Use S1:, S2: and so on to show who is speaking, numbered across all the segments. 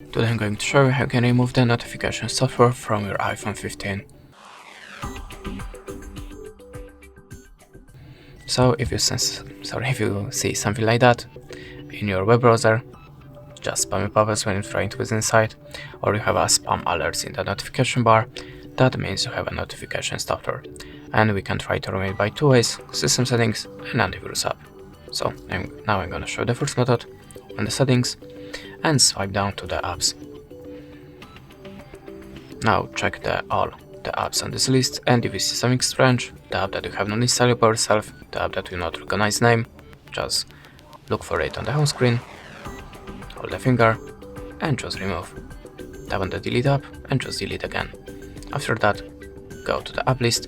S1: Today I'm going to show you how you can remove the notification software from your iPhone 15. So if you see something like that in your web browser, just spammy pop-ups when you're trying to visit inside, or you have a spam alerts in the notification bar, that means you have a notification software. And we can try to remove it by two ways: system settings and antivirus app. So now I'm gonna show the first method. On the settings, and swipe down to the apps. Now check all the apps on this list, and if you see something strange, the app that you have not installed by yourself, the app that will not recognize name, just look for it on the home screen, hold the finger, and just remove. Tap on the delete app and just delete again. After that, go to the app list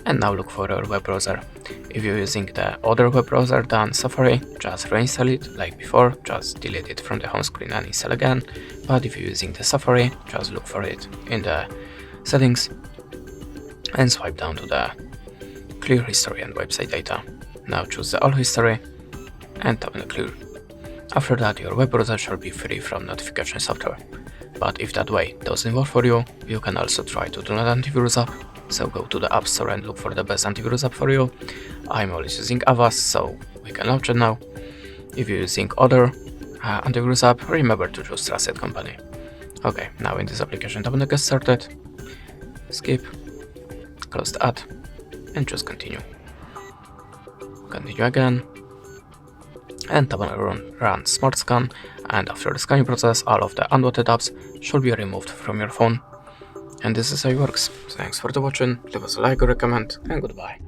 S1: and now look for your web browser. If you're using the other web browser than Safari, just reinstall it like before, just delete it from the home screen and install again. But if you're using the Safari, just look for it in the settings and swipe down to the clear history and website data. Now choose the all history and tap on the clear. After that, your web browser should be free from notification software. But if that way doesn't work for you, you can also try to download antivirus app. So go to the App Store and look for the best antivirus app for you. I'm always using Avast, so we can launch it now. If you're using other antivirus app, remember to choose trusted company. Okay, now in this application, tap on the Get Started, skip, close the ad, and just continue. Continue again, and tap on Run Smart Scan, and after the scanning process, all of the unwanted apps should be removed from your phone. And this is how it works. Thanks for watching, leave us a like or a comment, and goodbye.